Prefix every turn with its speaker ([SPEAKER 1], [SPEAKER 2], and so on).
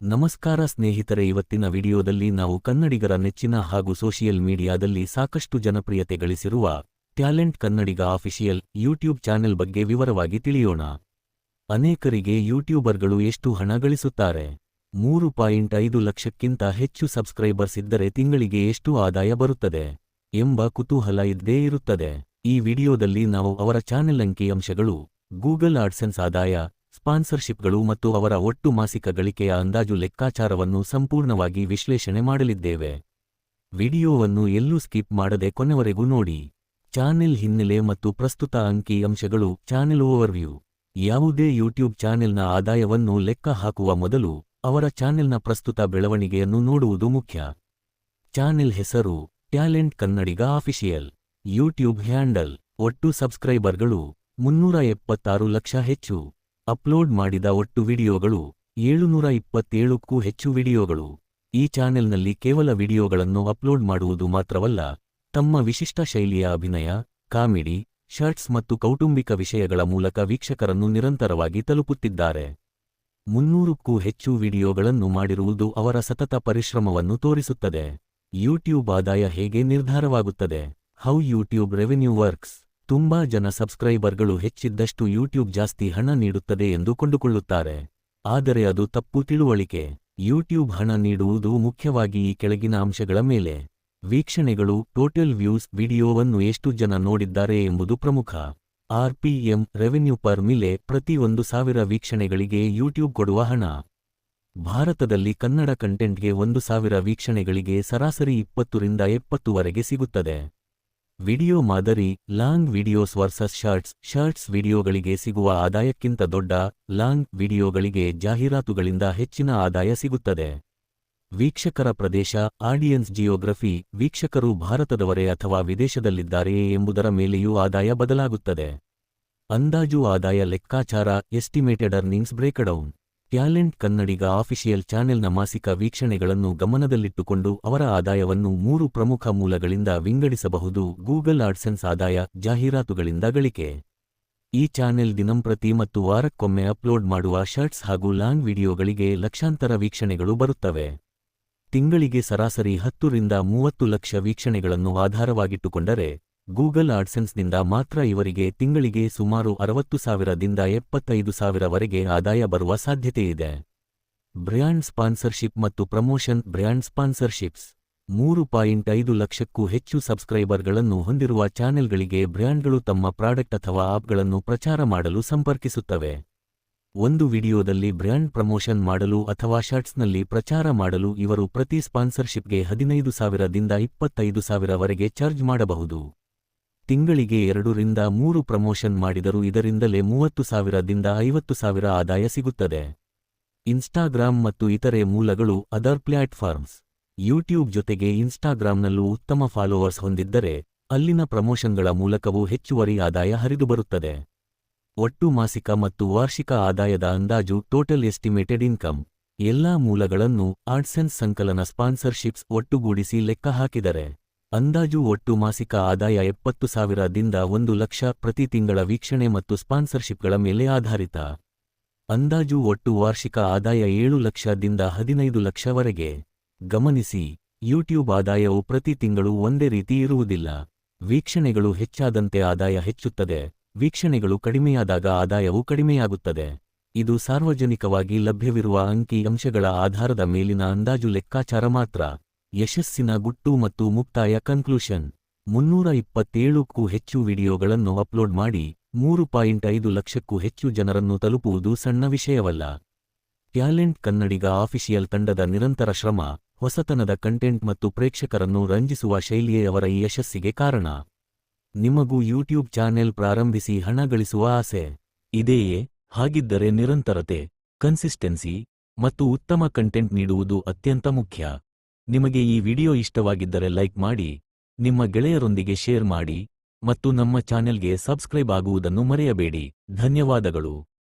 [SPEAKER 1] ನಮಸ್ಕಾರ ಸ್ನೇಹಿತರೆ, ಇವತ್ತಿನ ವಿಡಿಯೋದಲ್ಲಿ ನಾವು ಕನ್ನಡಿಗರ ನೆಚ್ಚಿನ ಹಾಗೂ ಸೋಷಿಯಲ್ ಮೀಡಿಯಾದಲ್ಲಿ ಸಾಕಷ್ಟು ಜನಪ್ರಿಯತೆ ಗಳಿಸಿರುವ ಟ್ಯಾಲೆಂಟ್ ಕನ್ನಡಿಗ ಆಫಿಷಿಯಲ್ ಯೂಟ್ಯೂಬ್ ಚಾನೆಲ್ ಬಗ್ಗೆ ವಿವರವಾಗಿ ತಿಳಿಯೋಣ. ಅನೇಕರಿಗೆ ಯೂಟ್ಯೂಬರ್ಗಳು ಎಷ್ಟು ಹಣ ಗಳಿಸುತ್ತಾರೆ, 3.5 ಲಕ್ಷಕ್ಕಿಂತ ಹೆಚ್ಚು ಸಬ್ಸ್ಕ್ರೈಬರ್ಸ್ ಇದ್ದರೆ ತಿಂಗಳಿಗೆ ಎಷ್ಟು ಆದಾಯ ಬರುತ್ತದೆ ಎಂಬ ಕುತೂಹಲ ಇದ್ದೇ ಇರುತ್ತದೆ. ಈ ವಿಡಿಯೋದಲ್ಲಿ ನಾವು ಅವರ ಚಾನೆಲ್ ಅಂಕಿಅಂಶಗಳು, ಗೂಗಲ್ ಆಡ್ಸೆನ್ಸ್ ಆದಾಯ, ಸ್ಪಾನ್ಸರ್ಶಿಪ್ಗಳು ಮತ್ತು ಅವರ ಒಟ್ಟು ಮಾಸಿಕ ಗಳಿಕೆಯ ಅಂದಾಜು ಲೆಕ್ಕಾಚಾರವನ್ನು ಸಂಪೂರ್ಣವಾಗಿ ವಿಶ್ಲೇಷಣೆ ಮಾಡಲಿದ್ದೇವೆ. ವಿಡಿಯೋವನ್ನು ಎಲ್ಲೂ ಸ್ಕಿಪ್ ಮಾಡದೆ ಕೊನೆವರೆಗೂ ನೋಡಿ. ಚಾನೆಲ್ ಹಿನ್ನೆಲೆ ಮತ್ತು ಪ್ರಸ್ತುತ ಅಂಕಿಅಂಶಗಳು. Channel overview. ಯಾವುದೇ ಯೂಟ್ಯೂಬ್ ಚಾನೆಲ್ನ ಆದಾಯವನ್ನು ಲೆಕ್ಕ ಹಾಕುವ ಮೊದಲು ಅವರ ಚಾನೆಲ್ನ ಪ್ರಸ್ತುತ ಬೆಳವಣಿಗೆಯನ್ನು ನೋಡುವುದು ಮುಖ್ಯ. ಚಾನೆಲ್ ಹೆಸರು ಟ್ಯಾಲೆಂಟ್ ಕನ್ನಡಿಗ ಆಫಿಷಿಯಲ್. YouTube handle. ಒಟ್ಟು ಸಬ್ಸ್ಕ್ರೈಬರ್ಗಳು 376 ಲಕ್ಷ ಹೆಚ್ಚು. ಅಪ್ಲೋಡ್ ಮಾಡಿದ ಒಟ್ಟು ವಿಡಿಯೋಗಳು 727ಕ್ಕೂ ಹೆಚ್ಚು ವಿಡಿಯೋಗಳು. ಈ ಚಾನೆಲ್ನಲ್ಲಿ ಕೇವಲ ವಿಡಿಯೋಗಳನ್ನು ಅಪ್ಲೋಡ್ ಮಾಡುವುದು ಮಾತ್ರವಲ್ಲ, ತಮ್ಮ ವಿಶಿಷ್ಟ ಶೈಲಿಯ ಅಭಿನಯ, ಕಾಮಿಡಿ, ಶಾರ್ಟ್ಸ್ ಮತ್ತು ಕೌಟುಂಬಿಕ ವಿಷಯಗಳ ಮೂಲಕ ವೀಕ್ಷಕರನ್ನು ನಿರಂತರವಾಗಿ ತಲುಪುತ್ತಿದ್ದಾರೆ. 300ಕ್ಕೂ ಹೆಚ್ಚು ವಿಡಿಯೋಗಳನ್ನು ಮಾಡಿರುವುದು ಅವರ ಸತತ ಪರಿಶ್ರಮವನ್ನು ತೋರಿಸುತ್ತದೆ. ಯೂಟ್ಯೂಬ್ ಆದಾಯ ಹೇಗೆ ನಿರ್ಧಾರವಾಗುತ್ತದೆ? How YouTube revenue works. ತುಂಬಾ ಜನ ಸಬ್ಸ್ಕ್ರೈಬರ್ಗಳು ಹೆಚ್ಚಿದ್ದಷ್ಟು ಯೂಟ್ಯೂಬ್ ಜಾಸ್ತಿ ಹಣ ನೀಡುತ್ತದೆ ಎಂದು ಕೊಂಡುಕೊಳ್ಳುತ್ತಾರೆ. ಆದರೆ ಅದು ತಪ್ಪು ತಿಳುವಳಿಕೆ. ಯೂಟ್ಯೂಬ್ ಹಣ ನೀಡುವುದು ಮುಖ್ಯವಾಗಿ ಈ ಕೆಳಗಿನ ಅಂಶಗಳ ಮೇಲೆ. ವೀಕ್ಷಣೆಗಳು, ಟೋಟಲ್ ವ್ಯೂಸ್, ವಿಡಿಯೋವನ್ನು ಎಷ್ಟು ಜನ ನೋಡಿದ್ದಾರೆ ಎಂಬುದು ಪ್ರಮುಖ. RPM, ರೆವೆನ್ಯೂ ಪರ್ ಮಿಲೆ, ಪ್ರತಿ 1,000 ವೀಕ್ಷಣೆಗಳಿಗೆ ಯೂಟ್ಯೂಬ್ ಕೊಡುವ ಹಣ. ಭಾರತದಲ್ಲಿ ಕನ್ನಡ ಕಂಟೆಂಟ್ಗೆ 1,000 ವೀಕ್ಷಣೆಗಳಿಗೆ ಸರಾಸರಿ 20 ರಿಂದ 70 ವರೆಗೆ ಸಿಗುತ್ತದೆ. ವಿಡಿಯೋ ಮಾದರಿ, long videos versus shorts. Shorts ವಿಡಿಯೋಗಳಿಗೆ ಸಿಗುವ ಆದಾಯಕ್ಕಿಂತ ದೊಡ್ಡ, ಲಾಂಗ್ ವಿಡಿಯೋಗಳಿಗೆ ಜಾಹೀರಾತುಗಳಿಂದ ಹೆಚ್ಚಿನ ಆದಾಯ ಸಿಗುತ್ತದೆ. ವೀಕ್ಷಕರ ಪ್ರದೇಶ, ಆಡಿಯನ್ಸ್ ಜಿಯೋಗ್ರಫಿ. ವೀಕ್ಷಕರು ಭಾರತದವರೇ ಅಥವಾ ವಿದೇಶದಲ್ಲಿದ್ದಾರೆಯೇ ಎಂಬುದರ ಮೇಲೆಯೂ ಆದಾಯ ಬದಲಾಗುತ್ತದೆ. ಅಂದಾಜು ಆದಾಯ ಲೆಕ್ಕಾಚಾರ, ಎಸ್ಟಿಮೇಟೆಡ್ ಅರ್ನಿಂಗ್ಸ್ ಬ್ರೇಕ್ಡೌನ್. ಟ್ಯಾಲೆಂಟ್ ಕನ್ನಡಿಗ ಆಫಿಷಿಯಲ್ ಚಾನೆಲ್ನ ಮಾಸಿಕ ವೀಕ್ಷಣೆಗಳನ್ನು ಗಮನದಲ್ಲಿಟ್ಟುಕೊಂಡು ಅವರ ಆದಾಯವನ್ನು 3 ಪ್ರಮುಖ ಮೂಲಗಳಿಂದ ವಿಂಗಡಿಸಬಹುದು. ಗೂಗಲ್ ಆಡ್ಸೆನ್ಸ್ ಆದಾಯ, ಜಾಹೀರಾತುಗಳಿಂದ ಗಳಿಕೆ. ಈ ಚಾನೆಲ್ ದಿನಂಪ್ರತಿ ಮತ್ತು ವಾರಕ್ಕೊಮ್ಮೆ ಅಪ್ಲೋಡ್ ಮಾಡುವ ಶಾರ್ಟ್ಸ್ ಹಾಗೂ ಲಾಂಗ್ ವಿಡಿಯೋಗಳಿಗೆ ಲಕ್ಷಾಂತರ ವೀಕ್ಷಣೆಗಳು ಬರುತ್ತವೆ. ತಿಂಗಳಿಗೆ ಸರಾಸರಿ 10 ರಿಂದ 30 ಲಕ್ಷ ವೀಕ್ಷಣೆಗಳನ್ನು ಆಧಾರವಾಗಿಟ್ಟುಕೊಂಡರೆ, ಗೂಗಲ್ ಆಡ್ಸೆನ್ಸ್ನಿಂದ ಮಾತ್ರ ಇವರಿಗೆ ತಿಂಗಳಿಗೆ ಸುಮಾರು 60,000 ದಿಂದ 75,000 ವರೆಗೆ ಆದಾಯ ಬರುವ ಸಾಧ್ಯತೆಯಿದೆ. ಬ್ರ್ಯಾಂಡ್ ಸ್ಪಾನ್ಸರ್ಶಿಪ್ ಮತ್ತು ಪ್ರಮೋಷನ್. Brand sponsorships. 3.5 ಲಕ್ಷಕ್ಕೂ ಹೆಚ್ಚು ಸಬ್ಸ್ಕ್ರೈಬರ್ಗಳನ್ನು ಹೊಂದಿರುವ ಚಾನೆಲ್ಗಳಿಗೆ ಬ್ರ್ಯಾಂಡ್ಗಳು ತಮ್ಮ ಪ್ರಾಡಕ್ಟ್ ಅಥವಾ ಆಪ್ಗಳನ್ನು ಪ್ರಚಾರ ಮಾಡಲು ಸಂಪರ್ಕಿಸುತ್ತವೆ. ಒಂದು ವಿಡಿಯೋದಲ್ಲಿ ಬ್ರ್ಯಾಂಡ್ ಪ್ರಮೋಷನ್ ಮಾಡಲು ಅಥವಾ ಶಾರ್ಟ್ಸ್ನಲ್ಲಿ ಪ್ರಚಾರ ಮಾಡಲು ಇವರು ಪ್ರತಿ ಸ್ಪಾನ್ಸರ್ಶಿಪ್ಗೆ 15,000 ದಿಂದ 25,000 ವರೆಗೆ ಚಾರ್ಜ್ ಮಾಡಬಹುದು. ತಿಂಗಳಿಗೆ 2 ರಿಂದ 3 ಪ್ರಮೋಷನ್ ಮಾಡಿದರೂ ಇದರಿಂದಲೇ 30,000 ದಿಂದ 50,000 ಆದಾಯ ಸಿಗುತ್ತದೆ. ಇನ್ಸ್ಟಾಗ್ರಾಮ್ ಮತ್ತು ಇತರೆ ಮೂಲಗಳು. Other platforms. ಯೂಟ್ಯೂಬ್ ಜೊತೆಗೆ ಇನ್ಸ್ಟಾಗ್ರಾಮ್ನಲ್ಲೂ ಉತ್ತಮ ಫಾಲೋವರ್ಸ್ ಹೊಂದಿದ್ದರೆ ಅಲ್ಲಿನ ಪ್ರಮೋಷನ್ಗಳ ಮೂಲಕವೂ ಹೆಚ್ಚುವರಿ ಆದಾಯ ಹರಿದುಬರುತ್ತದೆ. ಒಟ್ಟು ಮಾಸಿಕ ಮತ್ತು ವಾರ್ಷಿಕ ಆದಾಯದ ಅಂದಾಜು, ಟೋಟಲ್ ಎಸ್ಟಿಮೇಟೆಡ್ ಇನ್ಕಮ್. ಎಲ್ಲಾ ಮೂಲಗಳನ್ನು, ಆಡ್ಸೆನ್ಸ್ ಸಂಕಲನ, ಸ್ಪಾನ್ಸರ್ಶಿಪ್ಸ್ ಒಟ್ಟುಗೂಡಿಸಿ ಲೆಕ್ಕ ಹಾಕಿದರೆ ಅಂದಾಜು ಒಟ್ಟು ಮಾಸಿಕ ಆದಾಯ 70,000 ದಿಂದ 1 ಲಕ್ಷ. ಪ್ರತಿ ತಿಂಗಳ ವೀಕ್ಷಣೆ ಮತ್ತು ಸ್ಪಾನ್ಸರ್ಶಿಪ್ಗಳ ಮೇಲೆ ಆಧಾರಿತ ಅಂದಾಜು ಒಟ್ಟು ವಾರ್ಷಿಕ ಆದಾಯ 7 ಲಕ್ಷ ದಿಂದ 15 ಲಕ್ಷ ವರೆಗೆ. ಗಮನಿಸಿ, ಯೂಟ್ಯೂಬ್ ಆದಾಯವು ಪ್ರತಿ ತಿಂಗಳು ಒಂದೇ ರೀತಿ ಇರುವುದಿಲ್ಲ. ವೀಕ್ಷಣೆಗಳು ಹೆಚ್ಚಾದಂತೆ ಆದಾಯ ಹೆಚ್ಚುತ್ತದೆ, ವೀಕ್ಷಣೆಗಳು ಕಡಿಮೆಯಾದಾಗ ಆದಾಯವು ಕಡಿಮೆಯಾಗುತ್ತದೆ. ಇದು ಸಾರ್ವಜನಿಕವಾಗಿ ಲಭ್ಯವಿರುವ ಅಂಕಿ ಅಂಶಗಳ ಆಧಾರದ ಮೇಲಿನ ಅಂದಾಜು ಲೆಕ್ಕಾಚಾರ ಮಾತ್ರ. ಯಶಸ್ಸಿನ ಗುಟ್ಟು ಮತ್ತು ಮುಕ್ತಾಯ. ಕನ್ಕ್ಲೂಷನ್. 327ಕ್ಕೂ ಹೆಚ್ಚು ವಿಡಿಯೋಗಳನ್ನು ಅಪ್ಲೋಡ್ ಮಾಡಿ 3.5 ಲಕ್ಷಕ್ಕೂ ಹೆಚ್ಚು ಜನರನ್ನು ತಲುಪುವುದು ಸಣ್ಣ ವಿಷಯವಲ್ಲ. ಟ್ಯಾಲೆಂಟ್ ಕನ್ನಡಿಗ ಆಫಿಷಿಯಲ್ ತಂಡದ ನಿರಂತರ ಶ್ರಮ, ಹೊಸತನದ ಕಂಟೆಂಟ್ ಮತ್ತು ಪ್ರೇಕ್ಷಕರನ್ನು ರಂಜಿಸುವ ಶೈಲಿಯೇ ಅವರ ಈ ಯಶಸ್ಸಿಗೆ ಕಾರಣ. ನಿಮಗೂ ಯೂಟ್ಯೂಬ್ ಚಾನೆಲ್ ಪ್ರಾರಂಭಿಸಿ ಹಣ ಗಳಿಸುವ ಆಸೆ ಇದೆಯೇ? ಹಾಗಿದ್ದರೆ ನಿರಂತರತೆ, ಕನ್ಸಿಸ್ಟೆನ್ಸಿ ಮತ್ತು ಉತ್ತಮ ಕಂಟೆಂಟ್ ನೀಡುವುದು ಅತ್ಯಂತ ಮುಖ್ಯ. ನಿಮಗೆ ಈ ವಿಡಿಯೋ ಇಷ್ಟವಾಗಿದ್ದರೆ ಲೈಕ್ ಮಾಡಿ, ನಿಮ್ಮ ಗೆಳೆಯರೊಂದಿಗೆ ಶೇರ್ ಮಾಡಿ ಮತ್ತು ನಮ್ಮ ಚಾನೆಲ್ಗೆ ಸಬ್ಸ್ಕ್ರೈಬ್ ಆಗುವುದನ್ನು ಮರೆಯಬೇಡಿ. ಧನ್ಯವಾದಗಳು.